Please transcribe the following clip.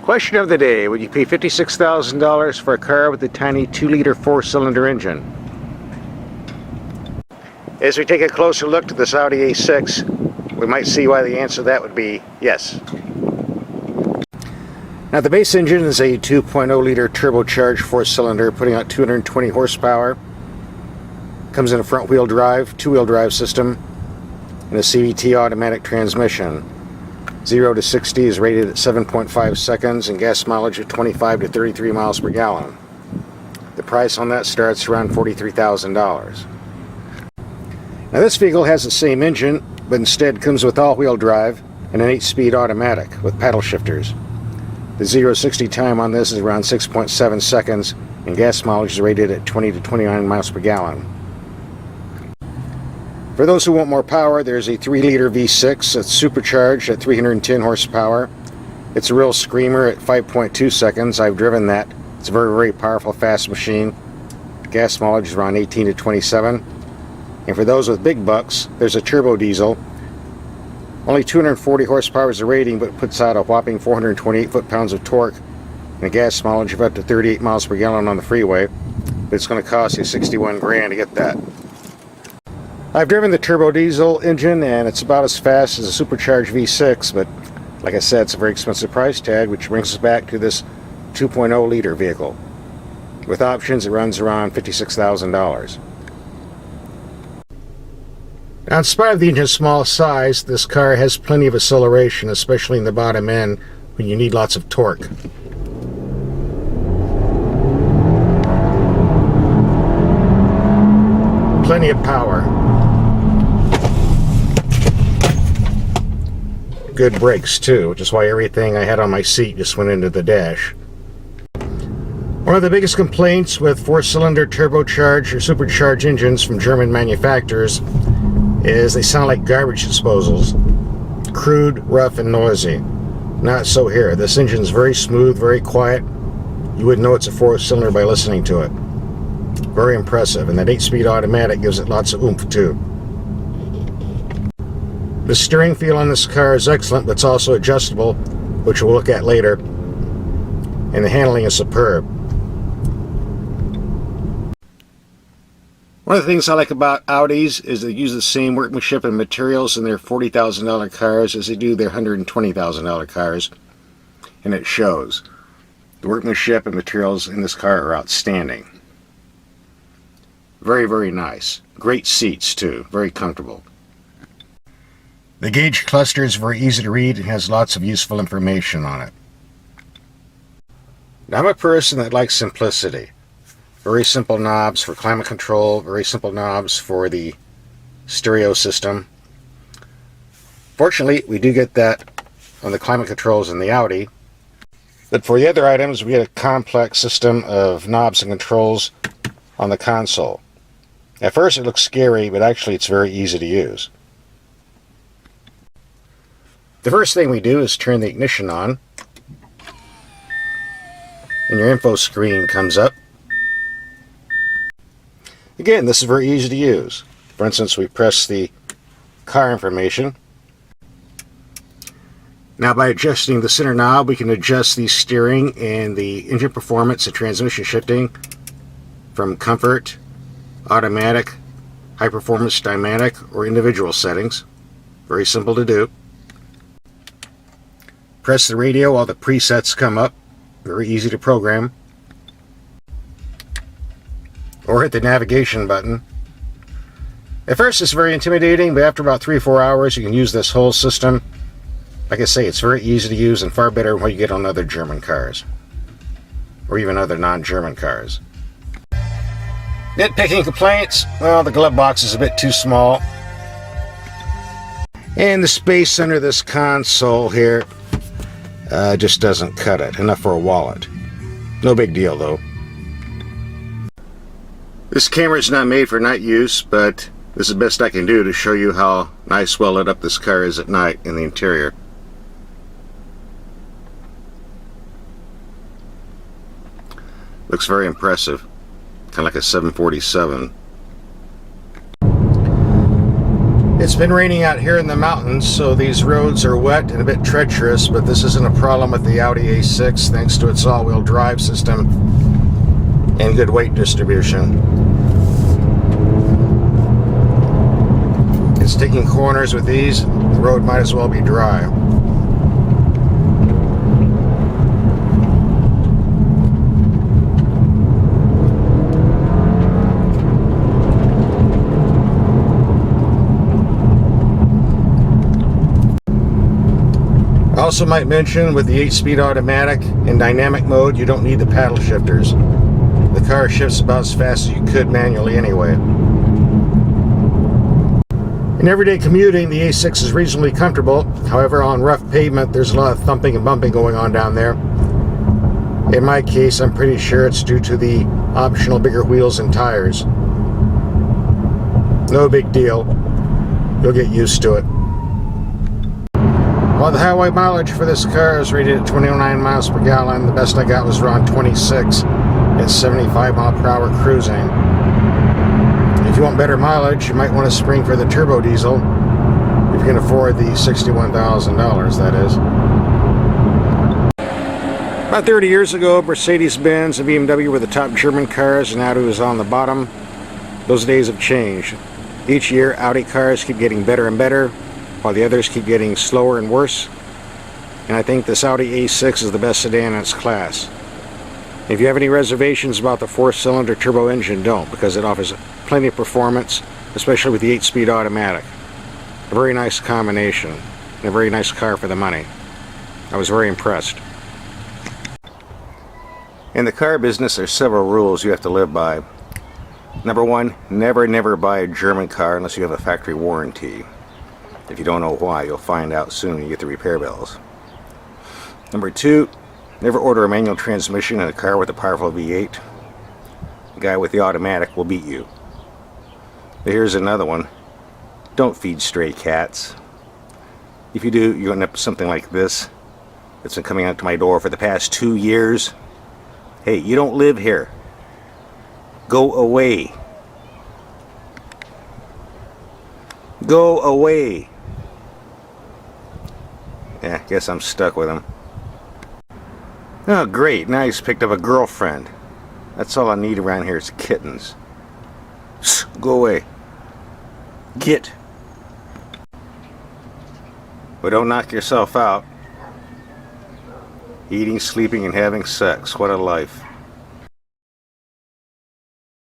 Question of the day: would you pay $56,000 for a car with a tiny 2-liter 4-cylinder engine? As we take a closer look to this Audi A6, we might see why the answer to that would be yes. Now, the base engine is a 2.0-liter turbocharged 4-cylinder putting out 220 horsepower. Comes in a front-wheel drive, 2-wheel drive system, and a CVT automatic transmission. 0 to 60 is rated at 7.5 seconds and gas mileage at 25 to 33 miles per gallon. The price on that starts around $43,000. Now, this vehicle has the same engine, but instead comes with all-wheel drive and an 8-speed automatic with paddle shifters. The 0 to 60 time on this is around 6.7 seconds and gas mileage is rated at 20 to 29 miles per gallon. For those who want more power, there's a 3-liter V6 that's supercharged at 310 horsepower. It's a real screamer at 5.2 seconds. I've driven that. It's a very, very powerful, fast machine. Gas mileage is around 18 to 27. And for those with big bucks, there's a turbo diesel. Only 240 horsepower is the rating, but it puts out a whopping 428 foot-pounds of torque and a gas mileage of up to 38 miles per gallon on the freeway. But it's going to cost you $61,000 to get that. I've driven the turbo diesel engine and it's about as fast as a supercharged V6, but like I said, it's a very expensive price tag, which brings us back to this 2.0-liter vehicle. With options, it runs around $56,000. Now, in spite of the engine's small size, this car has plenty of acceleration, especially in the bottom end when you need lots of torque. Plenty of power. Good brakes too, which is why everything I had on my seat just went into the dash. One of the biggest complaints with 4-cylinder turbocharged or supercharged engines from German manufacturers is they sound like garbage disposals. Crude, rough, and noisy. Not so here. This engine's very smooth, very quiet. You wouldn't know it's a 4-cylinder by listening to it. Very impressive, and that 8-speed automatic gives it lots of oomph too. The steering feel on this car is excellent, but it's also adjustable, which we'll look at later. And the handling is superb. One of the things I like about Audis is they use the same workmanship and materials in their $40,000 cars as they do their $120,000 cars. And it shows. The workmanship and materials in this car are outstanding. Very, very nice. Great seats too. Very comfortable. The gauge cluster is very easy to read and has lots of useful information on it. Now, I'm a person that likes simplicity. Very simple knobs for climate control, very simple knobs for the stereo system. Fortunately, we do get that on the climate controls in the Audi. But for the other items, we get a complex system of knobs and controls on the console. At first it looks scary, but actually it's very easy to use. The first thing we do is turn the ignition on, and your info screen comes up. Again, this is very easy to use. For instance, we press the car information. Now, by adjusting the center knob, we can adjust the steering and the engine performance and transmission shifting from comfort, automatic, high performance, dynamic, or individual settings. Very simple to do. Press the radio, all the presets come up. Very easy to program. Or hit the navigation button. At first it's very intimidating, but after about 3 or 4 hours you can use this whole system. Like I say, it's very easy to use and far better than what you get on other German cars. Or even other non-German cars. Nitpicking complaints? Well, the glove box is a bit too small. And the space under this console here just doesn't cut it. Enough for a wallet. No big deal though. This camera is not made for night use, but this is the best I can do to show you how nice, well lit up this car is at night in the interior. Looks very impressive. Kind of like a 747. It's been raining out here in the mountains, so these roads are wet and a bit treacherous, but this isn't a problem with the Audi A6 thanks to its all-wheel drive system and good weight distribution. It's taking corners with ease. The road might as well be dry. I also might mention, with the 8-speed automatic in dynamic mode, you don't need the paddle shifters. The car shifts about as fast as you could manually anyway. In everyday commuting, the A6 is reasonably comfortable. However, on rough pavement, there's a lot of thumping and bumping going on down there. In my case, I'm pretty sure it's due to the optional bigger wheels and tires. No big deal. You'll get used to it. While the highway mileage for this car is rated at 29 miles per gallon, the best I got was around 26 at 75 mile per hour cruising. If you want better mileage, you might want to spring for the turbo diesel, if you can afford the $61,000, that is. About 30 years ago, Mercedes-Benz and BMW were the top German cars, and Audi was on the bottom. Those days have changed. Each year, Audi cars keep getting better and better, while the others keep getting slower and worse. And I think this Audi A6 is the best sedan in its class. If you have any reservations about the 4-cylinder turbo engine, don't, because it offers plenty of performance, especially with the 8-speed automatic. A very nice combination, and a very nice car for the money. I was very impressed. In the car business, there's several rules you have to live by. Number one, never buy a German car unless you have a factory warranty. If you don't know why, you'll find out soon when you get the repair bills. Number two, never order a manual transmission in a car with a powerful V8. The guy with the automatic will beat you. But here's another one. Don't feed stray cats. If you do, you'll end up with something like this. It's been coming out to my door for the past 2 years. Hey, you don't live here. Go away. Go away. Yeah, guess I'm stuck with him. Oh, great. Now he's picked up a girlfriend. That's all I need around here is kittens. Go away. Get. But don't knock yourself out. Eating, sleeping, and having sex. What a life.